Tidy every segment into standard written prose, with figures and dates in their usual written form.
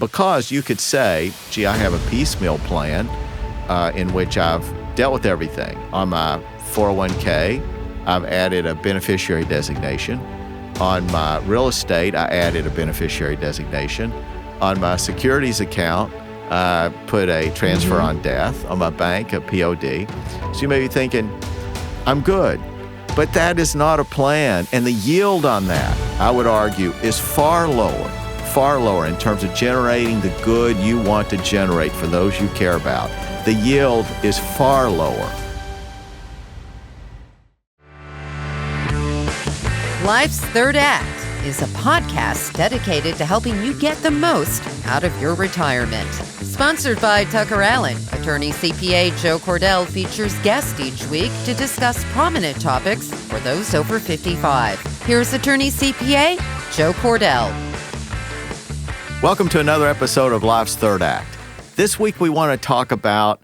Because you could say, gee, I have a piecemeal plan in which I've dealt with everything. On my 401k, I've added a beneficiary designation. On my real estate, I added a beneficiary designation. On my securities account, I put a transfer on death. On my bank, a POD. So you may be thinking, I'm good. But that is not a plan. And the yield on that, I would argue, is far lower in terms of generating the good you want to generate for those you care about. The yield is far lower. Life's Third Act is a podcast dedicated to helping you get the most out of your retirement. Sponsored by TuckerAllen, Attorney-CPA Joe Cordell features guests each week to discuss prominent topics for those over 55. Here's Attorney-CPA Joe Cordell. Welcome to another episode of Life's Third Act. This week we want to talk about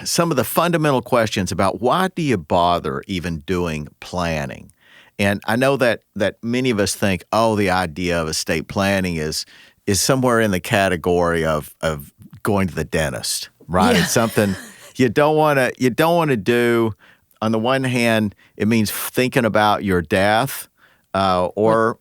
some of the fundamental questions about why do you bother even doing planning? And I know that many of us think, oh, the idea of estate planning is somewhere in the category of going to the dentist, right? Yeah. It's something you don't want to do. On the one hand, it means thinking about your death, or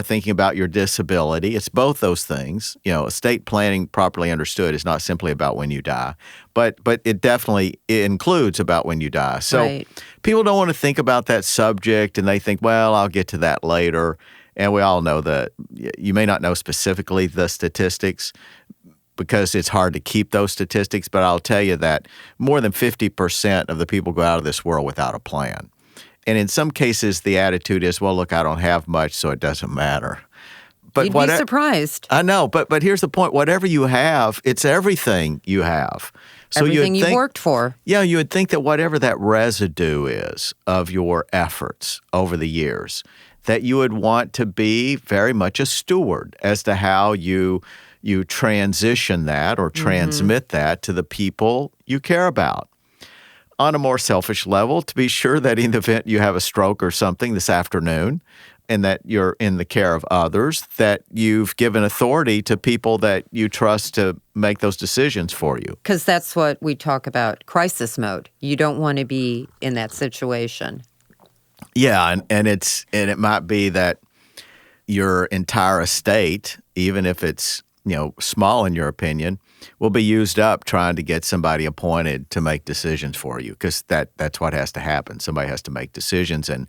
thinking about your disability. It's both those things. You know, estate planning, properly understood, is not simply about when you die, but it definitely includes about when you die. So people don't want to think about that subject, and they think, well, I'll get to that later. And we all know that you may not know specifically the statistics because it's hard to keep those statistics, but I'll tell you that more than 50% of the people go out of this world without a plan. And in some cases, the attitude is, well, look, I don't have much, so it doesn't matter. But you'd be surprised. I know, but here's the point. Whatever you have, it's everything you have. So everything you've worked for. Yeah, you would think that whatever that residue is of your efforts over the years, that you would want to be very much a steward as to how you transition that or transmit that to the people you care about. On a more selfish level, to be sure that in the event you have a stroke or something this afternoon and that you're in the care of others, that you've given authority to people that you trust to make those decisions for you. Because that's what we talk about, crisis mode. You don't want to be in that situation. Yeah, and it might be that your entire estate, even if it's small in your opinion, will be used up trying to get somebody appointed to make decisions for you, because that's what has to happen. Somebody has to make decisions, and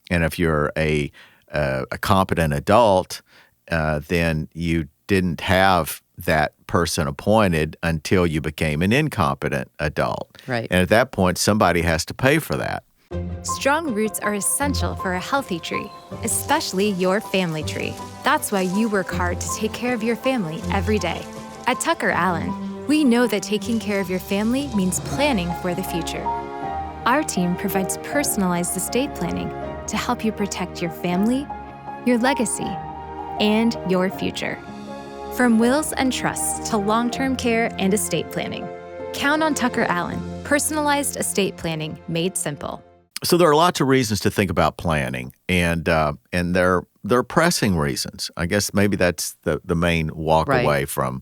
if you're a competent adult, then you didn't have that person appointed until you became an incompetent adult. Right. And at that point, somebody has to pay for that. Strong roots are essential for a healthy tree, especially your family tree. That's why you work hard to take care of your family every day. At TuckerAllen, we know that taking care of your family means planning for the future. Our team provides personalized estate planning to help you protect your family, your legacy, and your future. From wills and trusts to long-term care and estate planning, count on TuckerAllen, personalized estate planning made simple. So there are lots of reasons to think about planning, and they're pressing reasons. I guess maybe that's the main walk away from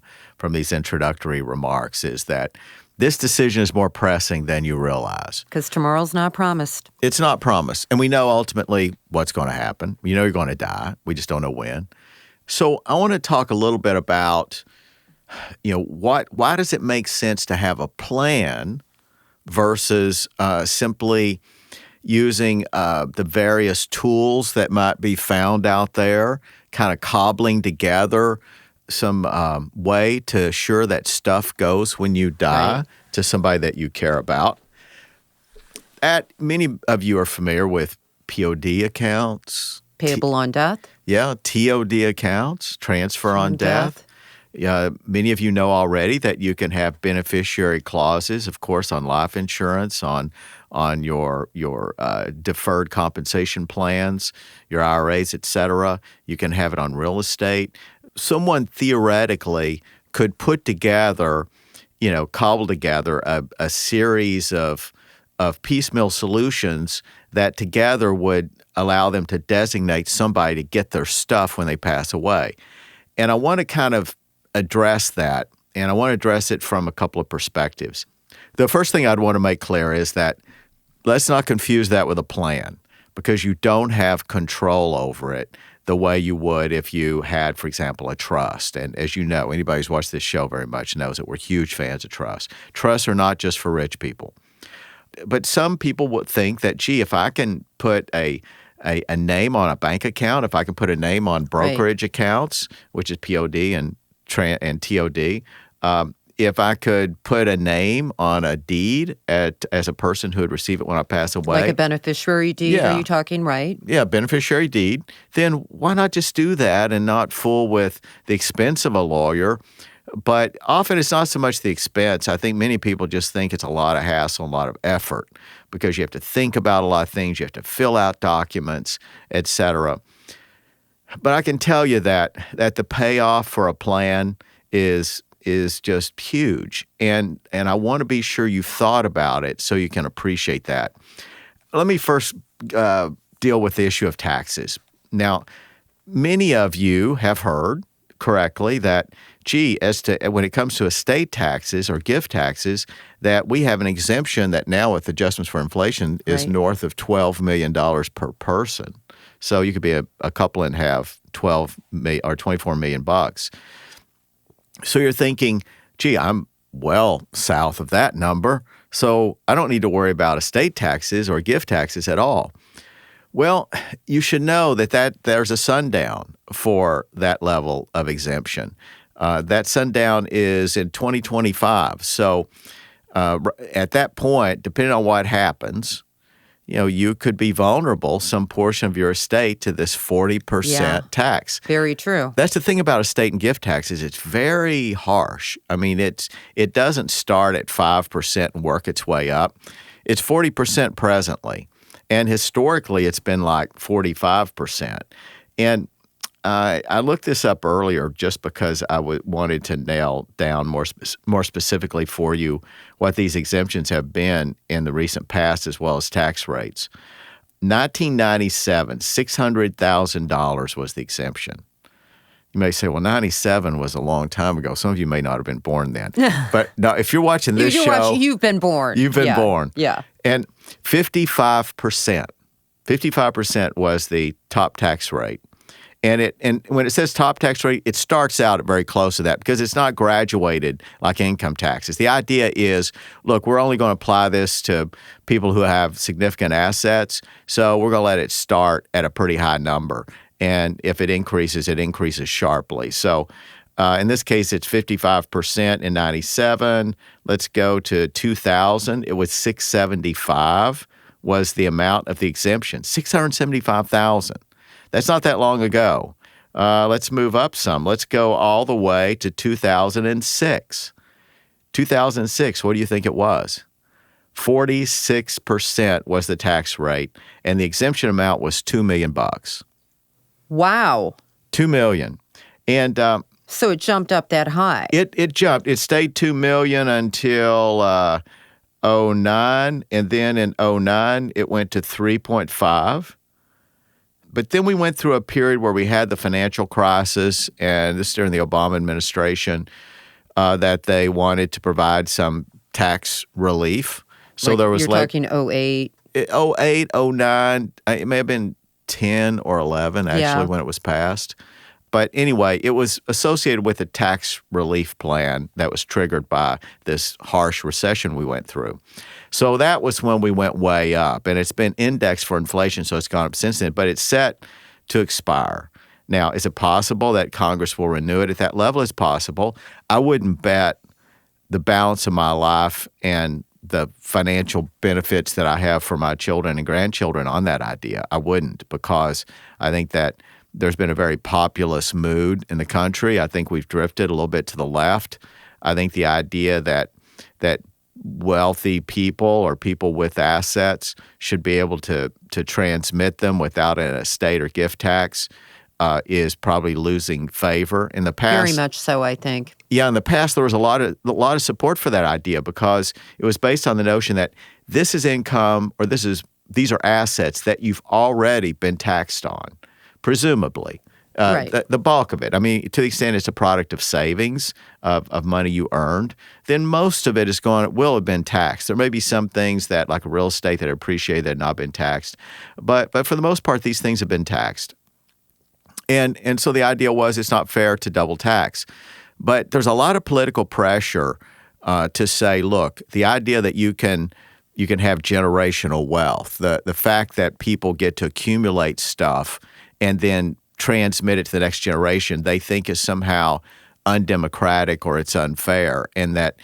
these introductory remarks, is that this decision is more pressing than you realize. Because tomorrow's not promised. It's not promised. And we know ultimately what's going to happen. You know you're going to die. We just don't know when. So I want to talk a little bit about, why does it make sense to have a plan versus simply using the various tools that might be found out there, kind of cobbling together some way to assure that stuff goes when you die to somebody that you care about. Many of you are familiar with POD accounts. Payable on death? Yeah, TOD accounts, transfer on death. Many of you know already that you can have beneficiary clauses, of course, on life insurance, on your deferred compensation plans, your IRAs, et cetera. You can have it on real estate. Someone theoretically could put together, cobble together a series of piecemeal solutions that together would allow them to designate somebody to get their stuff when they pass away. And I want to kind of address that, and I want to address it from a couple of perspectives. The first thing I'd want to make clear is that let's not confuse that with a plan, because you don't have control over it the way you would if you had, for example, a trust. And as you know, anybody who's watched this show very much knows that we're huge fans of trusts. Trusts are not just for rich people. But some people would think that, gee, if I can put a name on a bank account, if I can put a name on brokerage accounts, which is POD and TOD, if I could put a name on a deed as a person who would receive it when I pass away. Like a beneficiary deed, are you talking, right? Yeah, beneficiary deed. Then why not just do that and not fool with the expense of a lawyer? But often it's not so much the expense. I think many people just think it's a lot of hassle, a lot of effort, because you have to think about a lot of things. You have to fill out documents, et cetera. But I can tell you that the payoff for a plan is just huge. And I want to be sure you've thought about it so you can appreciate that. Let me first deal with the issue of taxes. Now, many of you have heard correctly that, gee, when it comes to estate taxes or gift taxes, that we have an exemption that now with adjustments for inflation is north of $12 million per person. So you could be a couple and have 12 million or 24 million bucks. So you're thinking, gee, I'm well south of that number, so I don't need to worry about estate taxes or gift taxes at all. Well, you should know that there's a sundown for that level of exemption. That sundown is in 2025. So at that point, depending on what happens, you could be vulnerable, some portion of your estate, to this 40% tax. Very true. That's the thing about estate and gift taxes. It's very harsh. I mean, it doesn't start at 5% and work its way up. It's 40% presently. And historically, it's been like 45%. And I looked this up earlier just because I wanted to nail down more specifically for you what these exemptions have been in the recent past as well as tax rates. 1997, $600,000 was the exemption. You may say, well, 97 was a long time ago. Some of you may not have been born then. But no, if you're watching this show, you've been born. You've been born. Yeah. And 55% was the top tax rate. And when it says top tax rate, it starts out very close to that because it's not graduated like income taxes. The idea is, look, we're only going to apply this to people who have significant assets, so we're going to let it start at a pretty high number. And if it increases sharply. So in this case, it's 55% in 97. Let's go to 2000. It was $675 was the amount of the exemption, $675,000. That's not that long ago. Let's move up some. Let's go all the way to 2006. 2006, what do you think it was? 46% was the tax rate, and the exemption amount was $2 million. Wow. $2 million. And so it jumped up that high. It jumped. It stayed $2 million until 2009, and then in 2009 it went to 3.5. But then we went through a period where we had the financial crisis, and this during the Obama administration, that they wanted to provide some tax relief. So there was you're talking 08? 08, 09. It may have been 10 or 11 actually when it was passed. But anyway, it was associated with a tax relief plan that was triggered by this harsh recession we went through. So that was when we went way up, and it's been indexed for inflation, so it's gone up since then, but it's set to expire. Now, is it possible that Congress will renew it at that level? It's possible. I wouldn't bet the balance of my life and the financial benefits that I have for my children and grandchildren on that idea. I wouldn't, because I think that there's been a very populist mood in the country. I think we've drifted a little bit to the left. I think the idea that wealthy people or people with assets should be able to transmit them without an estate or gift tax is probably losing favor. In the past, very much so, I think. Yeah, in the past there was a lot of support for that idea because it was based on the notion that this is income or these are assets that you've already been taxed on, presumably. Right. the bulk of it. I mean, to the extent it's a product of savings, of money you earned, then most of it will have been taxed. There may be some things that, like real estate, that are appreciated that have not been taxed. But for the most part, these things have been taxed. And so the idea was it's not fair to double tax. But there's a lot of political pressure to say, look, the idea that you can have generational wealth, the fact that people get to accumulate stuff and then transmit it to the next generation, they think is somehow undemocratic or it's unfair, and that,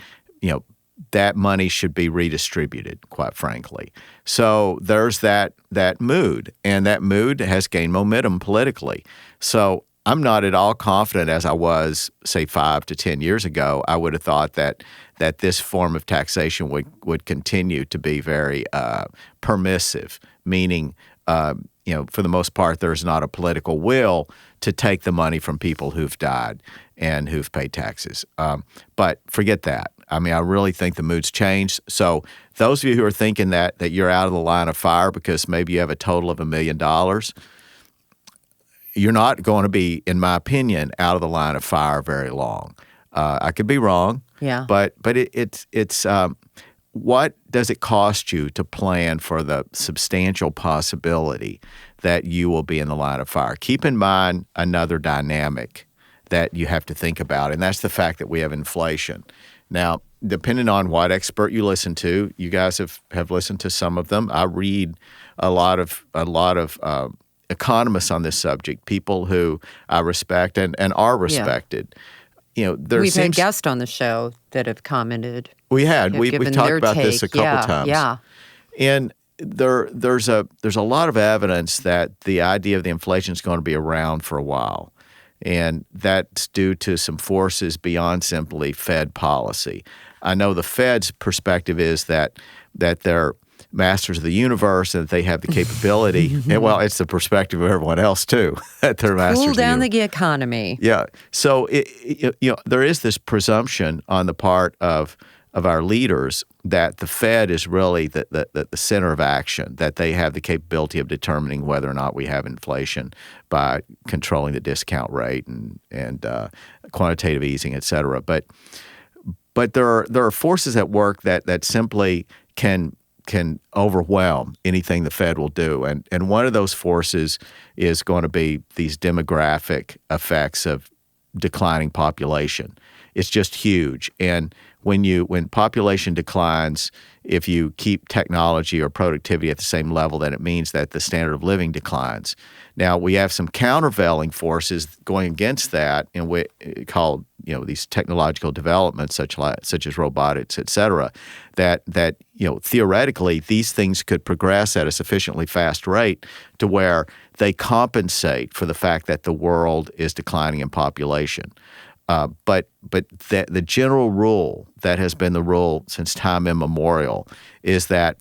that money should be redistributed, quite frankly. So there's that mood, and that mood has gained momentum politically. So I'm not at all confident, as I was, say, 5 to 10 years ago. I would have thought that this form of taxation would continue to be very permissive, meaning, for the most part, there's not a political will to take the money from people who've died and who've paid taxes. But forget that. I mean, I really think the mood's changed. So those of you who are thinking that you're out of the line of fire because maybe you have a total of $1 million, you're not going to be, in my opinion, out of the line of fire very long. I could be wrong. Yeah. But it's what does it cost you to plan for the substantial possibility that you will be in the line of fire? Keep in mind another dynamic that you have to think about, and that's the fact that we have inflation. Now, depending on what expert you listen to, you guys have listened to some of them. I read a lot of economists on this subject, people who I respect and are respected. We've had guests on the show that have commented. We had. We've talked about this a couple times. Yeah. And there's a lot of evidence that the idea of the inflation is going to be around for a while. And that's due to some forces beyond simply Fed policy. I know the Fed's perspective is that they're masters of the universe and that they have the capability. And, well, it's the perspective of everyone else, too, that they're masters Cool of the down universe. the economy. Yeah. So, there is this presumption on the part of our leaders that the Fed is really the center of action, that they have the capability of determining whether or not we have inflation by controlling the discount rate and quantitative easing, et cetera. But there are forces at work that simply can overwhelm anything the Fed will do. And one of those forces is going to be these demographic effects of declining population. It's just huge. And when population declines, if you keep technology or productivity at the same level, then it means that the standard of living declines. Now, we have some countervailing forces going against that, and we called these technological developments such as robotics, et cetera, that theoretically these things could progress at a sufficiently fast rate to where they compensate for the fact that the world is declining in population. But the general rule that has been the rule since time immemorial is that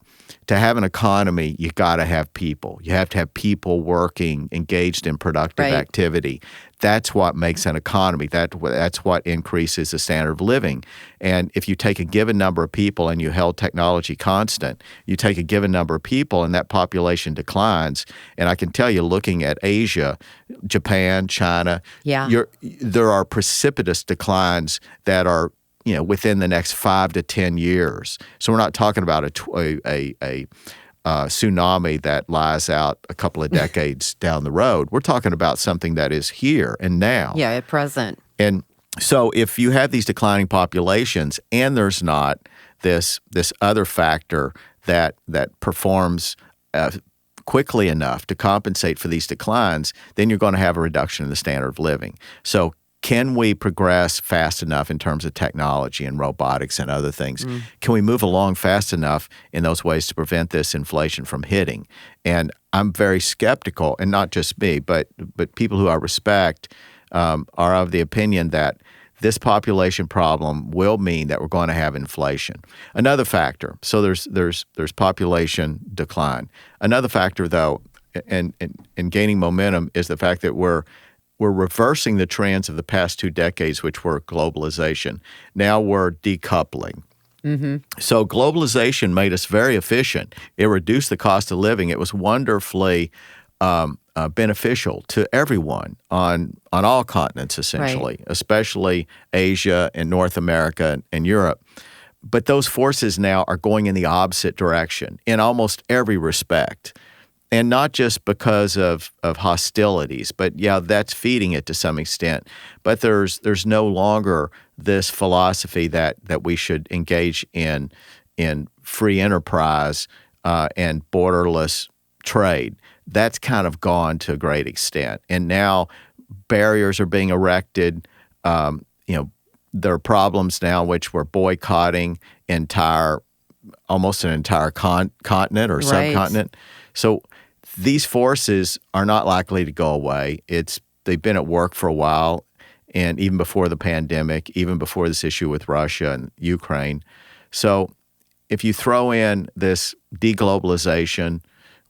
to have an economy, you got to have people. You have to have people working, engaged in productive activity. That's what makes an economy. That's what increases the standard of living. And if you take a given number of people and you held technology constant, you take a given number of people and that population declines. And I can tell you, looking at Asia, Japan, China, there are precipitous declines that are within the next 5 to 10 years. So we're not talking about a tsunami that lies out a couple of decades down the road. We're talking about something that is here and now. Yeah, at present. And so if you have these declining populations and there's not this other factor that performs quickly enough to compensate for these declines, then you're going to have a reduction in the standard of living. So can we progress fast enough in terms of technology and robotics and other things? Can we move along fast enough in those ways to prevent this inflation from hitting? And I'm very skeptical, and not just me, but people who I respect are of the opinion that this population problem will mean that we're going to have inflation. Another factor, so there's population decline. Another factor, though, and gaining momentum is the fact that we're reversing the trends of the past 2 decades, which were globalization. Now we're decoupling. Mm-hmm. So globalization made us very efficient. It reduced the cost of living. It was wonderfully beneficial to everyone on all continents, essentially, especially Asia and North America and Europe. But those forces now are going in the opposite direction in almost every respect. And not just because of hostilities, but yeah, that's feeding it to some extent. But there's no longer this philosophy that we should engage in free enterprise and borderless trade. That's kind of gone to a great extent. And now barriers are being erected. There are problems now which we're boycotting almost an entire continent or subcontinent. So these forces are not likely to go away. They've been at work for a while, and even before the pandemic, even before this issue with Russia and Ukraine. So if you throw in this deglobalization,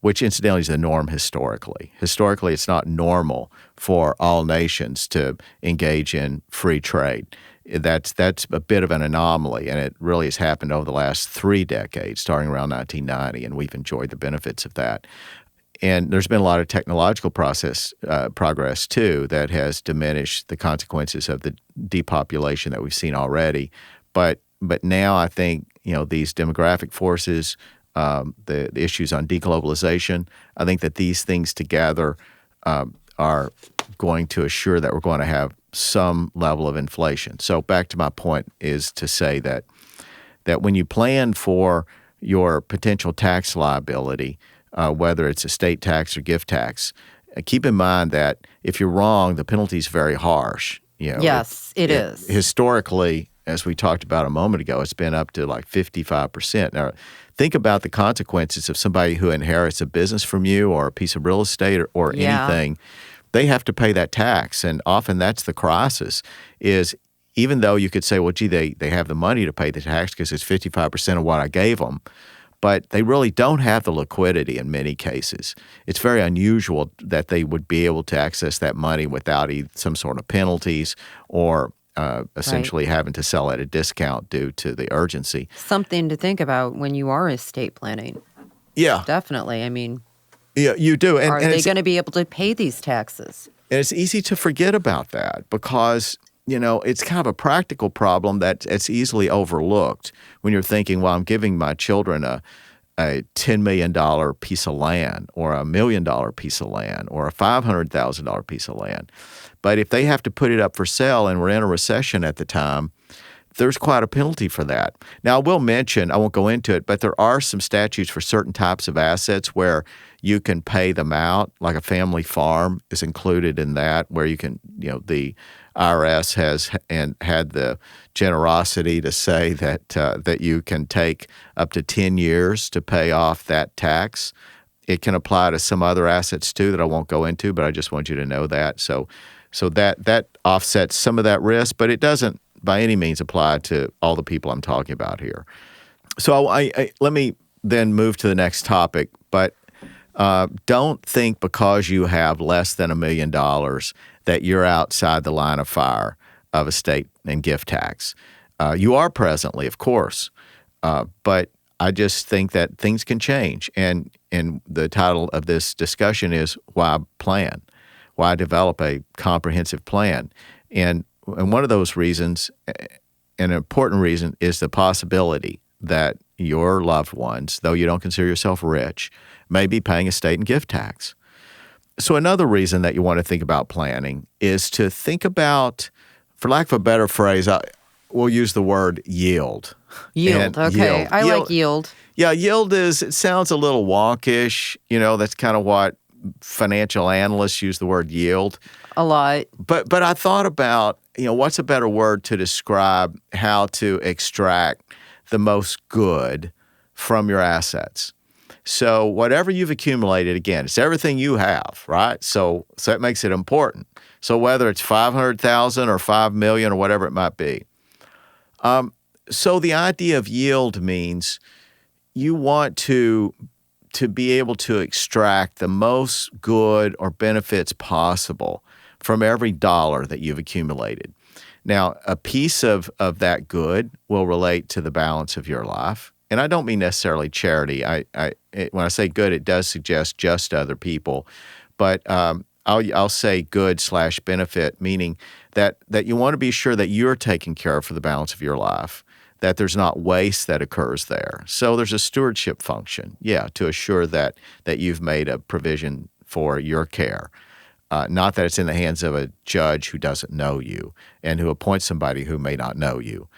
which incidentally is the norm historically. Historically, it's not normal for all nations to engage in free trade. That's a bit of an anomaly, and it really has happened over the last 3 decades, starting around 1990, and we've enjoyed the benefits of that. And there's been a lot of technological progress, too, that has diminished the consequences of the depopulation that we've seen already. But now I think, these demographic forces, the issues on deglobalization, I think that these things together are going to assure that we're going to have some level of inflation. So back to my point is to say that when you plan for your potential tax liability, whether it's estate tax or gift tax, keep in mind that if you're wrong, the penalty is very harsh. Yes, it is. Historically, as we talked about a moment ago, it's been up to like 55%. Now, think about the consequences of somebody who inherits a business from you or a piece of real estate or anything. They have to pay that tax, and often that's the crisis, is even though you could say, well, gee, they have the money to pay the tax because it's 55% of what I gave them, but they really don't have the liquidity in many cases. It's very unusual that they would be able to access that money without some sort of penalties or essentially having to sell at a discount due to the urgency. Something to think about when you are estate planning. Yeah. Definitely. I mean, yeah, you do. Are they going to be able to pay these taxes? And it's easy to forget about that because, it's kind of a practical problem that's easily overlooked when you're thinking, well, I'm giving my children a $10 million piece of land or $1 million piece of land or a $500,000 piece of land. But if they have to put it up for sale and we're in a recession at the time, there's quite a penalty for that. Now, I will mention, I won't go into it, but there are some statutes for certain types of assets where you can pay them out, like a family farm is included in that, where you can, the IRS has had the generosity to say that you can take up to 10 years to pay off that tax. It can apply to some other assets too that I won't go into, but I just want you to know that. So that offsets some of that risk, but it doesn't by any means apply to all the people I'm talking about here. So I let me then move to the next topic, but don't think because you have less than $1 million that you're outside the line of fire of estate and gift tax. You are presently, of course, but I just think that things can change. And the title of this discussion is Why Plan? Why develop a comprehensive plan? And one of those reasons, an important reason, is the possibility that your loved ones, though you don't consider yourself rich, may be paying estate and gift tax. So another reason that you want to think about planning is to think about, for lack of a better phrase, we'll use the word yield. Yield, okay. Yield. I like yield. Yeah, yield it sounds a little wonkish. That's kind of what financial analysts use the word yield. A lot. But I thought about, what's a better word to describe how to extract the most good from your assets? So whatever you've accumulated, again, it's everything you have, right? So that makes it important. So whether it's $500,000 or $5 million or whatever it might be. So the idea of yield means you want to be able to extract the most good or benefits possible from every dollar that you've accumulated. Now, a piece of that good will relate to the balance of your life. And I don't mean necessarily charity. When I say good, it does suggest just to other people. But I'll say good/benefit, meaning that you want to be sure that you're taken care of for the balance of your life, that there's not waste that occurs there. So there's a stewardship function, to assure that you've made a provision for your care. Not that it's in the hands of a judge who doesn't know you and who appoints somebody who may not know you.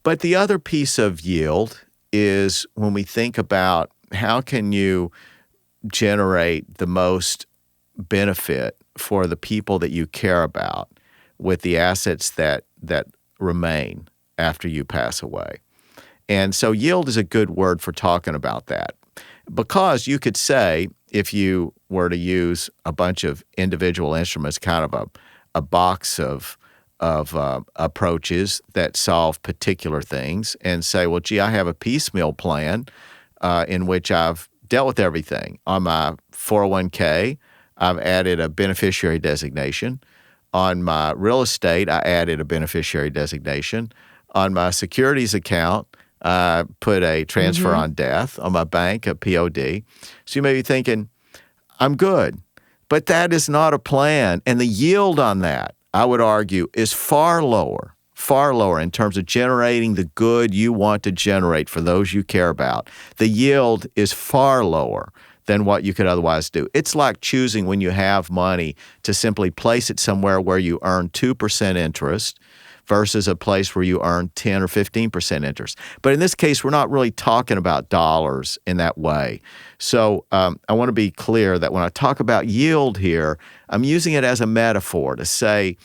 But the other piece of yield is when we think about how can you generate the most benefit for the people that you care about with the assets that remain after you pass away. And so yield is a good word for talking about that, because you could say, if you were to use a bunch of individual instruments, kind of a box of approaches that solve particular things, and say, well, gee, I have a piecemeal plan in which I've dealt with everything. On my 401k, I've added a beneficiary designation. On my real estate, I added a beneficiary designation. On my securities account, I put a transfer on death. On my bank, a POD. So you may be thinking, I'm good. But that is not a plan. And the yield on that, I would argue, is far lower in terms of generating the good you want to generate for those you care about. The yield is far lower than what you could otherwise do. It's like choosing, when you have money, to simply place it somewhere where you earn 2% interest versus a place where you earn 10 or 15% interest. But in this case, we're not really talking about dollars in that way. So I want to be clear that when I talk about yield here, I'm using it as a metaphor to say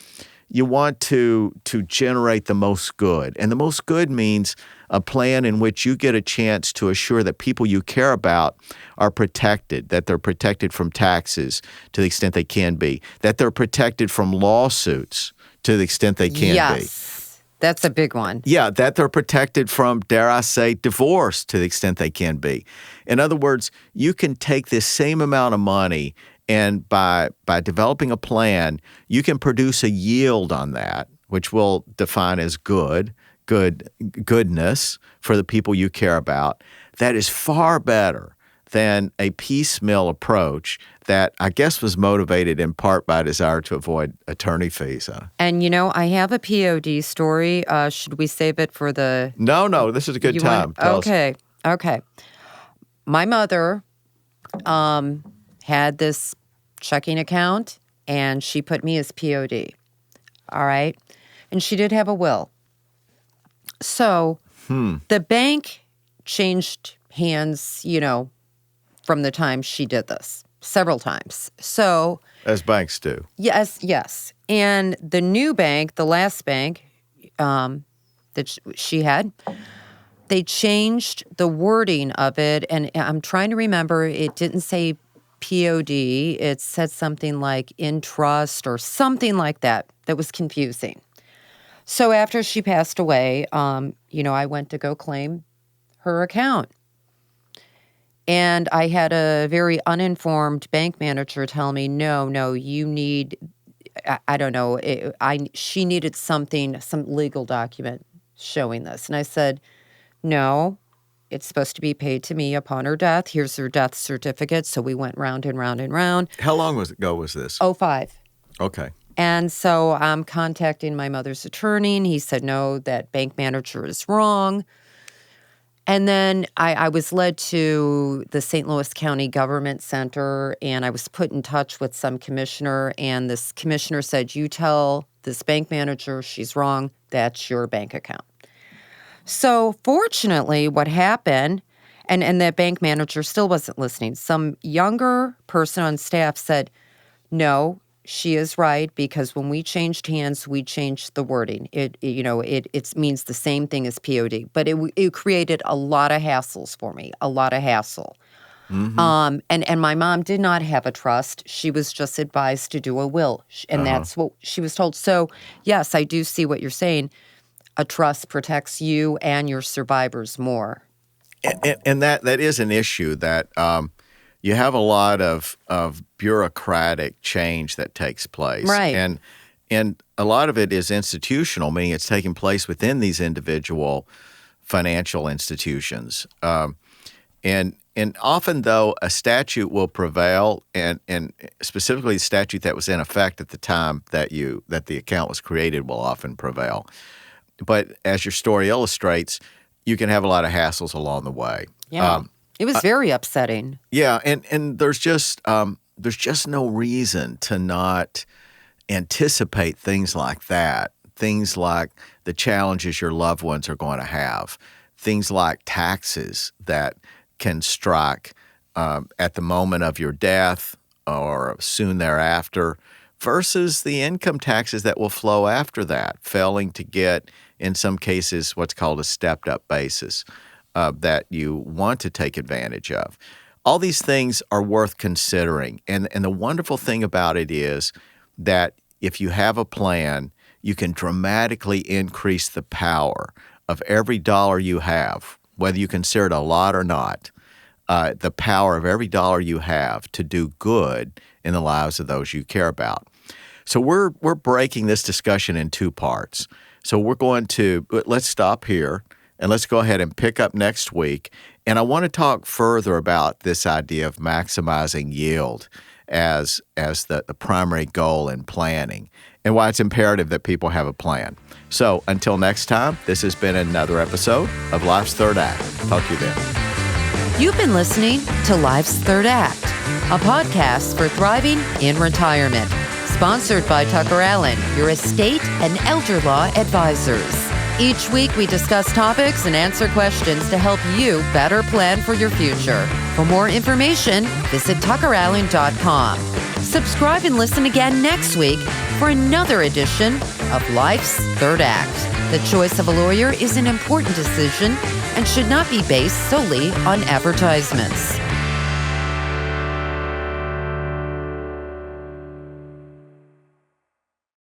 you want to generate the most good. And the most good means a plan in which you get a chance to assure that people you care about are protected, that they're protected from taxes to the extent they can be, that they're protected from lawsuits to the extent they can be. Yes, that's a big one. Yeah, that they're protected from, dare I say, divorce to the extent they can be. In other words, you can take this same amount of money, and by developing a plan, you can produce a yield on that, which we'll define as goodness for the people you care about, that is far better than a piecemeal approach that I guess was motivated in part by a desire to avoid attorney fees. And, I have a POD story. Should we save it for the... No, this is a good time. Okay. My mother had this checking account, and she put me as POD. All right? And she did have a will. So the bank changed hands, from the time she did this, several times. So, as banks do. Yes. And the new bank, the last bank that she had, they changed the wording of it. And I'm trying to remember, it didn't say POD. It said something like in trust or something like that. That was confusing. So after she passed away, I went to go claim her account. And I had a very uninformed bank manager tell me, no, you need, I don't know, she needed some legal document showing this. And I said, no, it's supposed to be paid to me upon her death. Here's her death certificate. So we went round and round and round. How long ago was this? 2005. Okay. And so I'm contacting my mother's attorney, and he said, no, that bank manager is wrong. And then I was led to the St. Louis County Government Center, and I was put in touch with some commissioner, and this commissioner said, you tell this bank manager she's wrong, that's your bank account. So fortunately, what happened, and that bank manager still wasn't listening, some younger person on staff said, no, she is right, because when we changed hands, we changed the wording. It means the same thing as POD, but it created a lot of hassles for me, a lot of hassle. Mm-hmm. And my mom did not have a trust. She was just advised to do a will, and that's what she was told. So yes, I do see what you're saying. A trust protects you and your survivors more. And that is an issue that you have a lot of bureaucratic change that takes place. Right. And a lot of it is institutional, meaning it's taking place within these individual financial institutions. And And often, though, a statute will prevail, and specifically the statute that was in effect at the time that the account was created will often prevail. But as your story illustrates, you can have a lot of hassles along the way. Yeah, it was very upsetting. Yeah, and there's just no reason to not anticipate things like that. Things like the challenges your loved ones are going to have. Things like taxes that can strike at the moment of your death or soon thereafter versus the income taxes that will flow after that, failing to get, in some cases, what's called a stepped-up basis that you want to take advantage of. All these things are worth considering. And the wonderful thing about it is that if you have a plan, you can dramatically increase the power of every dollar you have, whether you consider it a lot or not, the power of every dollar you have to do good in the lives of those you care about. So we're breaking this discussion in two parts. So let's stop here and let's go ahead and pick up next week. And I want to talk further about this idea of maximizing yield as the primary goal in planning and why it's imperative that people have a plan. So until next time, this has been another episode of Life's Third Act. Talk to you then. You've been listening to Life's Third Act, a podcast for thriving in retirement, sponsored by TuckerAllen, your estate and elder law advisors. Each week, we discuss topics and answer questions to help you better plan for your future. For more information, visit TuckerAllen.com. Subscribe and listen again next week for another edition of Life's Third Act. The choice of a lawyer is an important decision and should not be based solely on advertisements.